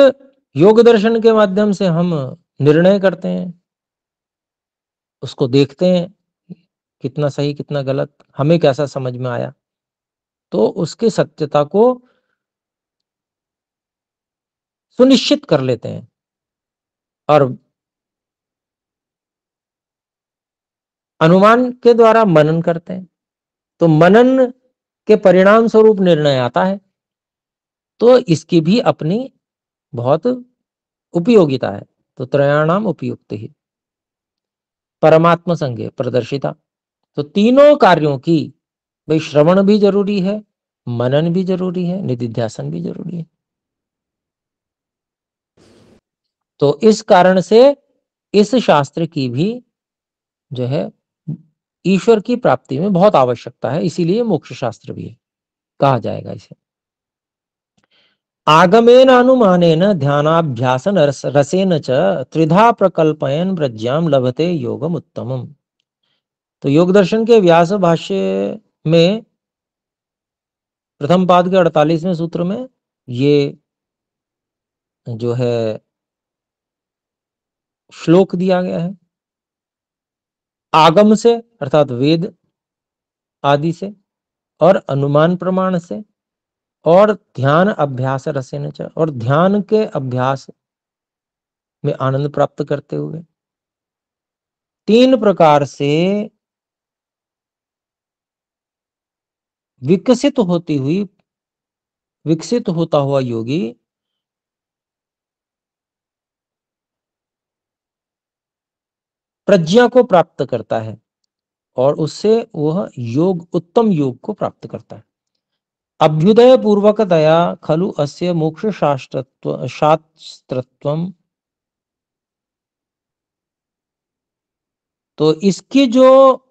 योग दर्शन के माध्यम से हम निर्णय करते हैं, उसको देखते हैं कितना सही कितना गलत, हमें कैसा समझ में आया, तो उसकी सत्यता को सुनिश्चित कर लेते हैं। और अनुमान के द्वारा मनन करते हैं, तो मनन के परिणाम स्वरूप निर्णय आता है। तो इसकी भी अपनी बहुत उपयोगिता है। तो त्रयाणाम उपयुक्त ही परमात्मा संगे प्रदर्शिता। तो तीनों कार्यों की भाई, श्रवण भी जरूरी है, मनन भी जरूरी है, निदिध्यासन भी जरूरी है। तो इस कारण से इस शास्त्र की भी जो है ईश्वर की प्राप्ति में बहुत आवश्यकता है, इसीलिए मोक्ष शास्त्र भी है, कहा जाएगा इसे। आगमेन अनुमानेन ध्यानाभ्यासन रसेन च त्रिधा प्रकल्पयन प्रज्ञाम लभते योगम उत्तमम। तो योग दर्शन के व्यास भाष्य में प्रथम पाद के 48वें सूत्र में ये जो है श्लोक दिया गया है। आगम से अर्थात वेद आदि से और अनुमान प्रमाण से और ध्यान अभ्यास रसेन च, और ध्यान के अभ्यास में आनंद प्राप्त करते हुए 3 प्रकार से विकसित होता हुआ योगी प्रज्ञा को प्राप्त करता है और उससे वह उत्तम योग को प्राप्त करता है। अभ्युदय पूर्वकतया खलु अस्य मोक्ष शास्त्रत्वम्, तो इसकी जो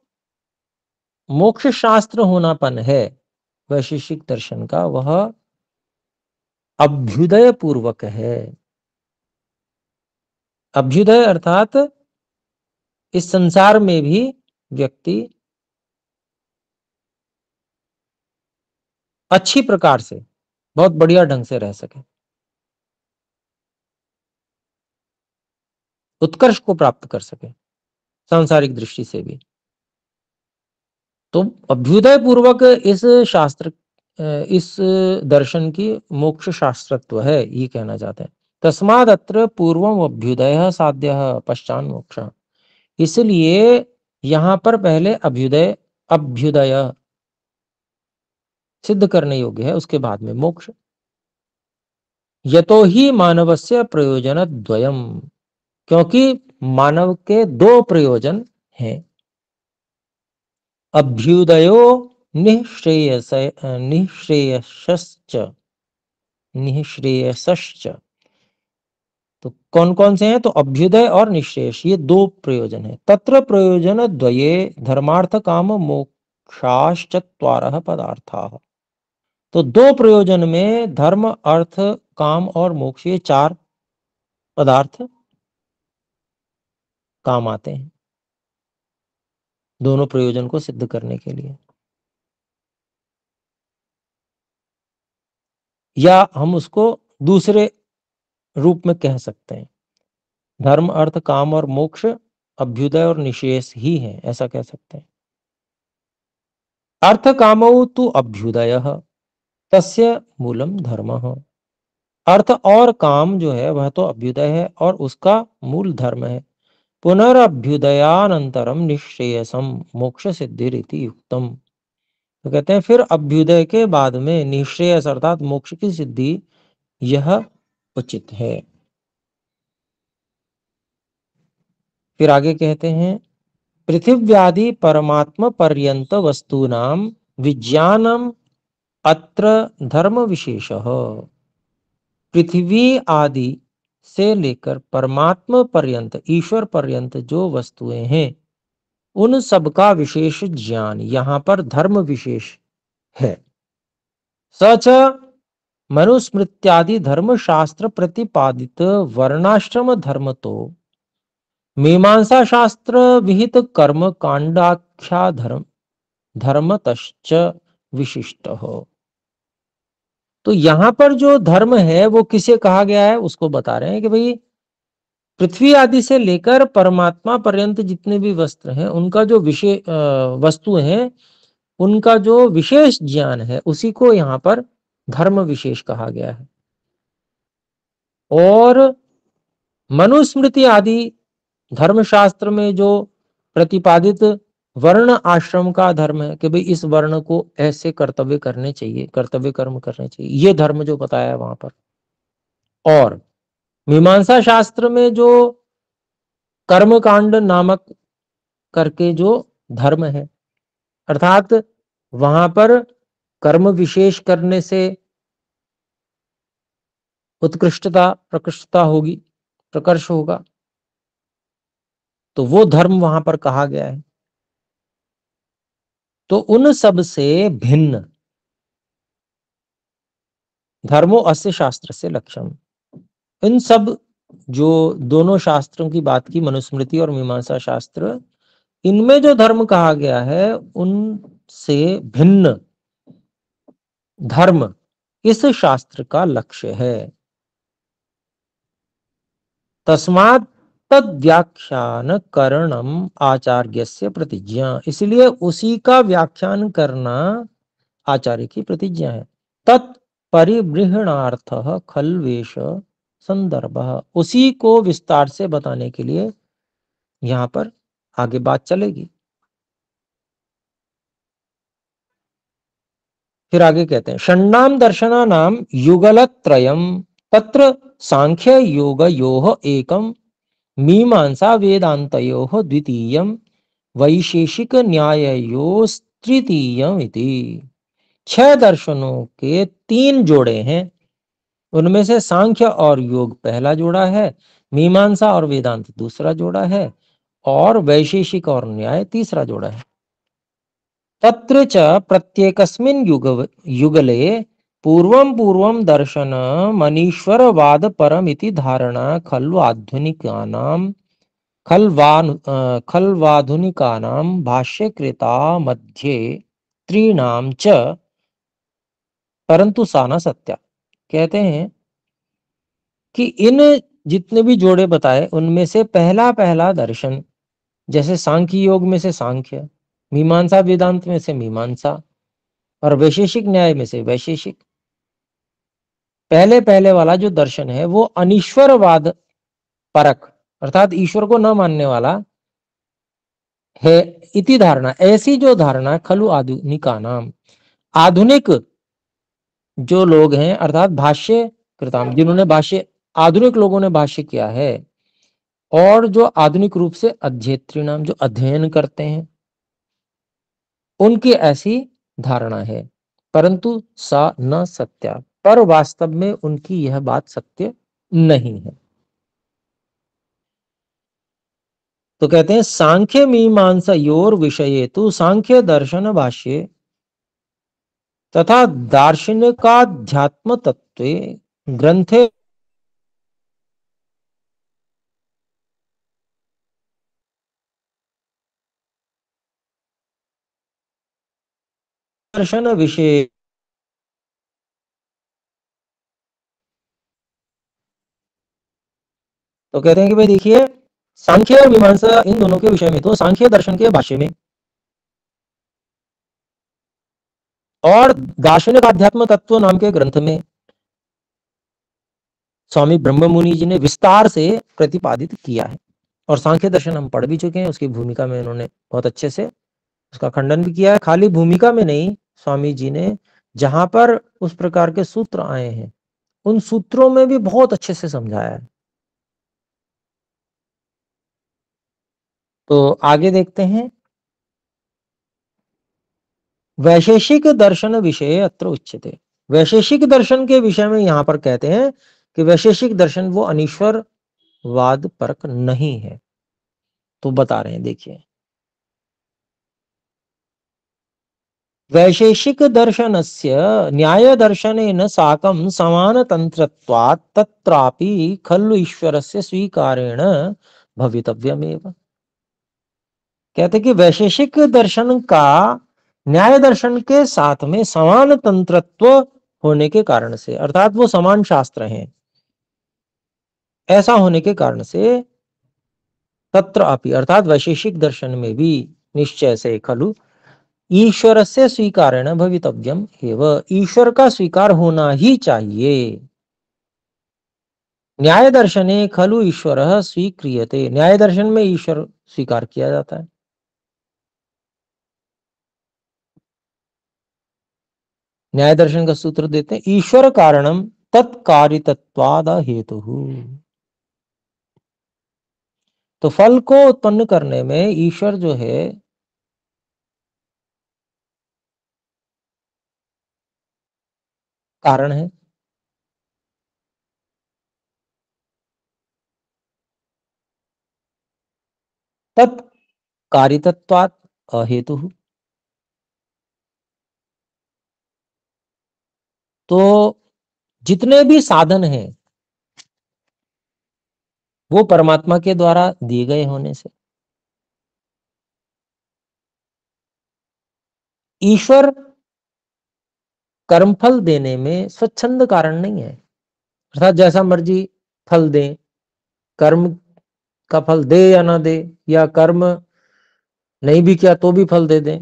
मोक्ष शास्त्र होनापन है वैशेषिक दर्शन का, वह अभ्युदय पूर्वक है। अभ्युदय अर्थात इस संसार में भी व्यक्ति अच्छी प्रकार से, बहुत बढ़िया ढंग से रह सके, उत्कर्ष को प्राप्त कर सके सांसारिक दृष्टि से भी। तो अभ्युदय पूर्वक इस दर्शन की मोक्ष शास्त्रत्व है, ये कहना चाहते हैं। तस्माद् अत्र पूर्वम अभ्युदय साध्य पश्चान मोक्ष, इसलिए यहां पर पहले अभ्युदय सिद्ध करने योग्य है, उसके बाद में मोक्ष। यतो ही मानवस्य प्रयोजन द्वयम, क्योंकि मानव के 2 प्रयोजन हैं। अभ्युदयो निःश्रेयसश्च, तो कौन कौन से हैं? तो अभ्युदय और निःश्रेयस, ये 2 प्रयोजन है। तत्र प्रयोजन द्वये धर्मार्थ काम मोक्षाश्चत्वारः पदार्थाः, तो 2 प्रयोजन में धर्म अर्थ काम और मोक्ष, ये 4 पदार्थ काम आते हैं दोनों प्रयोजन को सिद्ध करने के लिए। या हम उसको दूसरे रूप में कह सकते हैं, धर्म अर्थ काम और मोक्ष अभ्युदय और निःश्रेयस ही है, ऐसा कह सकते हैं। अर्थ कामौ तु अभ्युदयः तस्य मूलम धर्मः, अर्थ और काम जो है वह तो अभ्युदय है और उसका मूल धर्म है। पुनरभ्युदयानंतरम निःश्रेयसम मोक्ष सिद्धिरिति युक्तम, तो कहते हैं फिर अभ्युदय के बाद में निःश्रेयस अर्थात मोक्ष की सिद्धि यह उचित है। फिर आगे कहते हैं पृथिव्यादि परमात्म पर्यंत वस्तूनाम विज्ञानम अत्र धर्म विशेषः, पृथ्वी आदि से लेकर परमात्मा पर्यंत, ईश्वर पर्यंत जो वस्तुएं हैं उन सबका विशेष ज्ञान यहां पर धर्म विशेष है। सच मनुस्मृत्यादि धर्म शास्त्र प्रतिपादित वर्णाश्रम धर्म तो मीमांसा शास्त्र विहित कर्म कांडाख्या धर्मतश्च विशिष्ट हो। तो यहां पर जो धर्म है वो किसे कहा गया है उसको बता रहे हैं कि भाई पृथ्वी आदि से लेकर परमात्मा पर्यंत जितने भी वस्त्र हैं उनका जो वस्तु हैं उनका जो विशेष ज्ञान है उसी को यहां पर धर्म विशेष कहा गया है। और मनुस्मृति आदि धर्मशास्त्र में जो प्रतिपादित वर्ण आश्रम का धर्म है कि भाई इस वर्ण को ऐसे कर्तव्य करने चाहिए, कर्तव्य कर्म करने चाहिए, ये धर्म जो बताया है वहां पर। और मीमांसा शास्त्र में जो कर्मकांड नामक करके जो धर्म है, अर्थात वहां पर कर्म विशेष करने से उत्कृष्टता प्रकृष्टता होगी, प्रकर्ष होगा, तो वो धर्म वहां पर कहा गया है। तो उन सब से भिन्न धर्मो अस्य शास्त्र से लक्ष्यम, इन सब जो दोनों शास्त्रों की बात की, मनुस्मृति और मीमांसा शास्त्र, इनमें जो धर्म कहा गया है उनसे भिन्न धर्म इस शास्त्र का लक्ष्य है। तस्मात् तद व्याख्यान करणम आचार्यस्य प्रतिज्ञा, इसलिए उसी का व्याख्यान करना आचार्य की प्रतिज्ञा है। तत्परिबृहणार्थ खल्वेश संदर्भ, उसी को विस्तार से बताने के लिए यहां पर आगे बात चलेगी। फिर आगे कहते हैं षण्णाम दर्शनानाम युगलत्रयम तत्र सांख्य योग योह एकम मीमांसा वेदांतयोः द्वितीयम वैशेषिक न्याययोस्तृतीयम इति। 6 दर्शनों के 3 जोड़े हैं, उनमें से सांख्य और योग पहला जोड़ा है, मीमांसा और वेदांत दूसरा जोड़ा है, और वैशेषिक और न्याय तीसरा जोड़ा है। तत्र च प्रत्येकस्मिन् युगले पूर्वं पूर्वं दर्शनमनीश्वरवाद परमिति धारणा खल्वाधुनिकानां भाष्यकृता मध्ये त्रीणां च परंतु सा न सत्या। कहते हैं कि इन जितने भी जोड़े बताए उनमें से पहला पहला दर्शन, जैसे सांख्य योग में से सांख्य, मीमांसा वेदांत में से मीमांसा, और वैशेषिक न्याय में से वैशेषिक, पहले पहले वाला जो दर्शन है वो अनीश्वरवाद परक अर्थात ईश्वर को न मानने वाला है। इति धारणा, ऐसी जो धारणा खलु आधुनिका नाम, आधुनिक जो लोग हैं अर्थात भाष्य कृताम, जिन्होंने भाष्य, आधुनिक लोगों ने भाष्य किया है, और जो आधुनिक रूप से अध्येत्री नाम, जो अध्ययन करते हैं, उनकी ऐसी धारणा है। परंतु सा न सत्या, पर वास्तव में उनकी यह बात सत्य नहीं है। तो कहते हैं सांख्य मीमांसयोर विषये तु सांख्य दर्शन भाष्ये तथा दार्शनिकाध्यात्म तत्वे ग्रंथे दर्शन विषय, तो कहते हैं कि भाई देखिए सांख्य और मीमांसा इन दोनों के विषय में तो सांख्य दर्शन के भाष्य में और दार्शनिक आध्यात्म तत्व नाम के ग्रंथ में स्वामी ब्रह्म मुनि जी ने विस्तार से प्रतिपादित किया है। और सांख्य दर्शन हम पढ़ भी चुके हैं, उसकी भूमिका में उन्होंने बहुत अच्छे से उसका खंडन भी किया है। खाली भूमिका में नहीं, स्वामी जी ने जहां पर उस प्रकार के सूत्र आए हैं उन सूत्रों में भी बहुत अच्छे से समझाया है। तो आगे देखते हैं, वैशेषिक दर्शन विषय अत्र उच्यते। वैशेषिक दर्शन के विषय में यहां पर कहते हैं कि वैशेषिक दर्शन वो अनीश्वरवाद परक नहीं है। तो बता रहे हैं, देखिए वैशेषिक दर्शनस्य न्याय दर्शनेन साकं समानतंत्रत्वात् तत्रापि खलु ईश्वरस्य स्वीकारेण भवितव्यमेव। कहते कि वैशेषिक दर्शन का न्याय दर्शन के साथ में समान तंत्रत्व होने के कारण से, अर्थात वो समान शास्त्र हैं, ऐसा होने के कारण से तत्र अपि अर्थात वैशेषिक दर्शन में भी निश्चय से खलु ईश्वर से स्वीकारेण भवितव्यम एवं, ईश्वर का स्वीकार होना ही चाहिए। न्याय दर्शने खलु ईश्वर स्वीक्रियते, न्याय दर्शन में ईश्वर स्वीकार किया जाता है। न्याय दर्शन का सूत्र देते हैं ईश्वर कारणम तत्कारितत्वाद हेतु। तो फल को उत्पन्न करने में ईश्वर जो है कारण है। तत्कारितत्वात् अहेतु, तो जितने भी साधन हैं वो परमात्मा के द्वारा दिए गए होने से, ईश्वर कर्मफल देने में स्वच्छंद कारण नहीं है, अर्थात जैसा मर्जी फल दे, कर्म का फल दे या ना दे, या कर्म नहीं भी किया तो भी फल दे दे।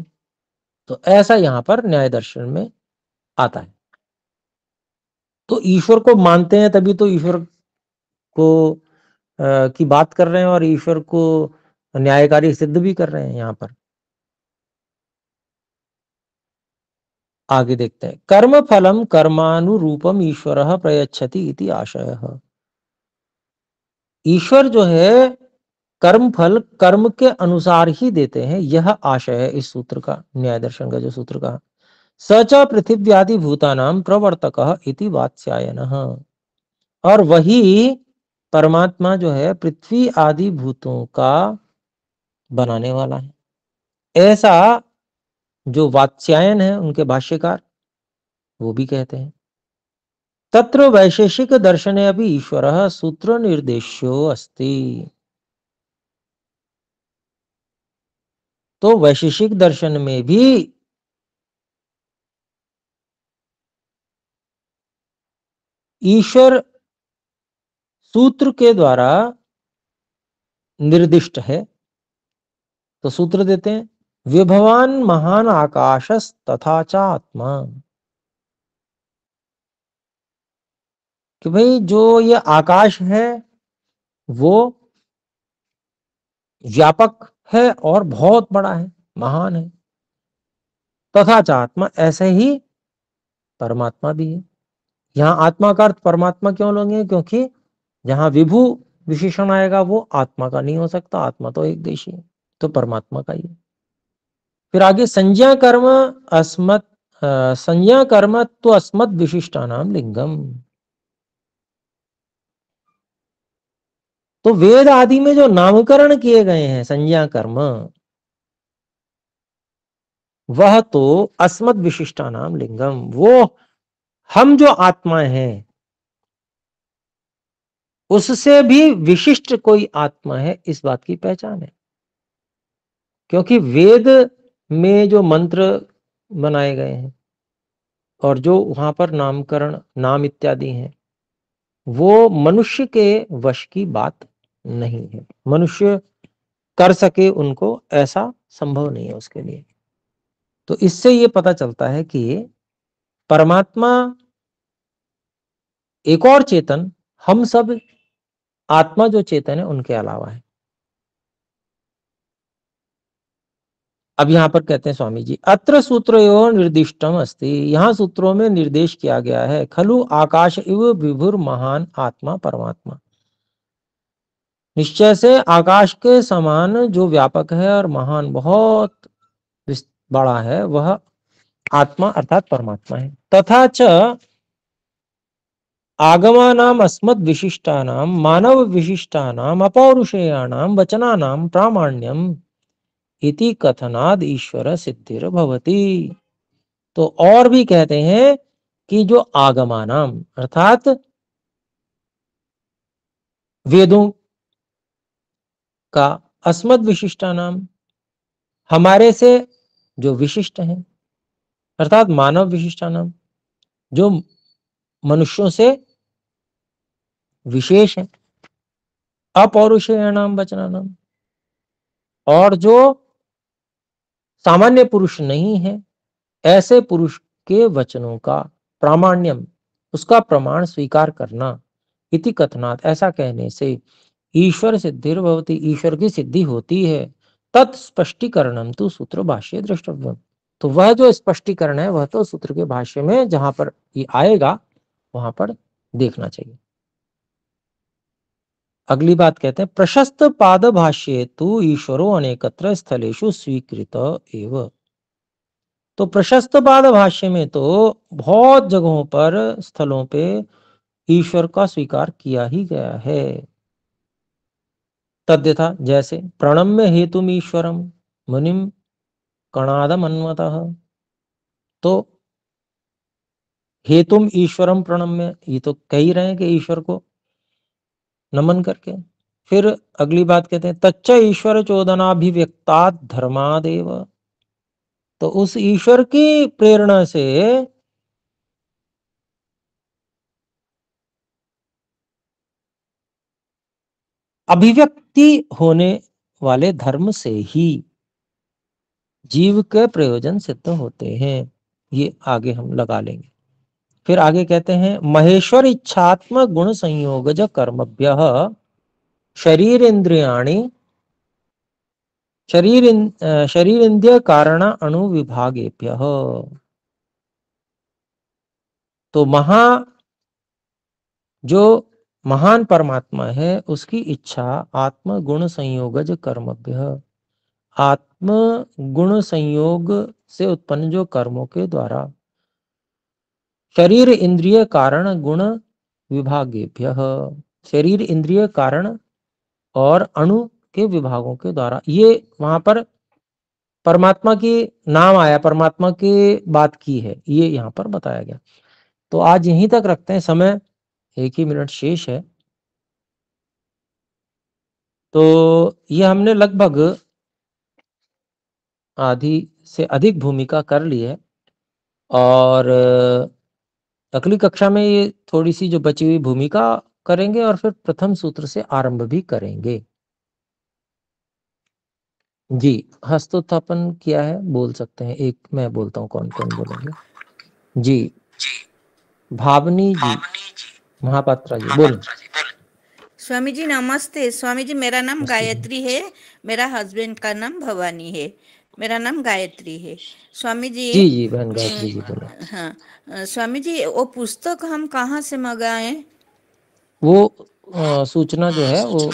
तो ऐसा यहां पर न्याय दर्शन में आता है। तो ईश्वर को मानते हैं तभी तो ईश्वर को की बात कर रहे हैं और ईश्वर को न्यायकारी सिद्ध भी कर रहे हैं यहां पर। आगे देखते हैं, कर्म फलम कर्मानुरूपम ईश्वर प्रयच्छति इति आशयः। ईश्वर जो है कर्म फल कर्म के अनुसार ही देते हैं, यह आशय है इस सूत्र का, न्याय दर्शन का जो सूत्र का। सच पृथिव्यादि भूतानां प्रवर्तकः इति वात्स्यायनः। और वही परमात्मा जो है पृथ्वी आदि भूतों का बनाने वाला है, ऐसा जो वात्स्यायन है उनके भाष्यकार वो भी कहते हैं। तत्र वैशेषिक दर्शने अभी ईश्वरः सूत्र निर्देश्यो अस्ति। तो वैशेषिक दर्शन में भी ईश्वर सूत्र के द्वारा निर्दिष्ट है। तो सूत्र देते हैं, विभवान महान आकाशस तथा च आत्मा, कि भाई जो ये आकाश है वो व्यापक है और बहुत बड़ा है, महान है। तथा च आत्मा, ऐसे ही परमात्मा भी है। यहां आत्मा का अर्थ परमात्मा क्यों लेंगे, क्योंकि जहां विभु विशेषण आएगा वो आत्मा का नहीं हो सकता, आत्मा तो एक देशी है, तो परमात्मा का ही है। फिर आगे संज्ञा कर्म अस्मत् संज्ञा कर्म तो अस्मत् विशिष्टानाम लिंगम। तो वेद आदि में जो नामकरण किए गए हैं संज्ञा कर्म, वह तो अस्मत् विशिष्टानाम लिंगम, वो हम जो आत्माएं हैं उससे भी विशिष्ट कोई आत्मा है, इस बात की पहचान है। क्योंकि वेद में जो मंत्र बनाए गए हैं और जो वहां पर नामकरण नाम इत्यादि हैं, वो मनुष्य के वश की बात नहीं है। मनुष्य कर सके उनको, ऐसा संभव नहीं है उसके लिए। तो इससे ये पता चलता है कि परमात्मा एक और चेतन, हम सब आत्मा जो चेतन है उनके अलावा है। अब यहां पर कहते हैं स्वामी जी, अत्र सूत्रयोः निर्दिष्टम अस्ति, यहां सूत्रों में निर्देश किया गया है, खलु आकाश इव विभुर महान आत्मा परमात्मा, निश्चय से आकाश के समान जो व्यापक है और महान बहुत बड़ा है वह आत्मा अर्थात परमात्मा है। तथा च आगमानाम अस्मद् विशिष्टानाम मानव विशिष्टानाम अपौरुषेयाणाम वचनानाम प्रामाण्यम इति कथनाद ईश्वर सिद्धिर भवति। तो और भी कहते हैं कि जो आगमानाम अर्थात वेदों का, अस्मद् विशिष्टानाम हमारे से जो विशिष्ट हैं, अर्थात मानव विशिष्टानाम जो मनुष्यों से विशेष है, अपौरुषेयाणाम वचनानाम और जो सामान्य पुरुष नहीं है, ऐसे पुरुष के वचनों का प्रामाण्यम, उसका प्रमाण स्वीकार करना, इति कथनात् ऐसा कहने से ईश्वर सिद्धिर भवति ईश्वर की सिद्धि होती है। तत्स्पष्टीकरणम तो सूत्र भाष्य द्रष्टव्यम, तो वह जो स्पष्टीकरण है वह तो सूत्र के भाष्य में जहां पर ये आएगा वहां पर देखना चाहिए। अगली बात कहते हैं, प्रशस्त पाद भाष्ये तु ईश्वरो अनेकत्र स्थलेषु स्वीकृत एव। तो प्रशस्त पाद भाष्य में तो बहुत जगहों पर स्थलों पे ईश्वर का स्वीकार किया ही गया है। तद्यथा जैसे प्रणम्य हेतुम ईश्वरम मुनिम कणादम अन्वतः, तो हेतुम ईश्वरम प्रणम्य, ये तो कह ही रहे हैं कि ईश्वर को नमन करके। फिर अगली बात कहते हैं, तच्च ईश्वर चोदनाभिव्यक्तात् धर्मादेव, तो उस ईश्वर की प्रेरणा से अभिव्यक्ति होने वाले धर्म से ही जीव के प्रयोजन सिद्ध होते हैं। ये आगे हम लगा लेंगे। फिर आगे कहते हैं महेश्वर इच्छात्म गुण संयोगज कर्मभ्य शरीर इंद्रियाणि शरीर इंद्रिय कारण अणु विभागेभ्य। तो जो महान परमात्मा है उसकी इच्छा आत्म गुण संयोगज कर्मभ्य, आत्म गुण संयोग से उत्पन्न जो कर्मों के द्वारा शरीर इंद्रिय कारण गुण विभागेभ्य, शरीर इंद्रिय कारण और अणु के विभागों के द्वारा, ये वहां पर परमात्मा की नाम आया, परमात्मा की बात की है, ये यहाँ पर बताया गया। तो आज यहीं तक रखते हैं, समय 1 ही मिनट शेष है। तो ये हमने लगभग आधी से अधिक भूमिका कर ली है और अगली कक्षा में ये थोड़ी सी जो बची हुई भूमिका करेंगे और फिर प्रथम सूत्र से आरंभ भी करेंगे। जी, हस्तोत्थापन किया है, बोल सकते हैं। एक मैं बोलता हूँ, कौन कौन बोलेंगे। जी, भावनी जी, महापात्रा जी, बोलो। स्वामी जी नमस्ते। स्वामी जी मेरा नाम गायत्री है, मेरा हस्बैंड का नाम भवानी है, मेरा नाम गायत्री है। स्वामी जी जी बहन गायत्री जी बोलो। हाँ स्वामी जी, वो पुस्तक हम कहाँ से मंगाएं? वो सूचना जो है वो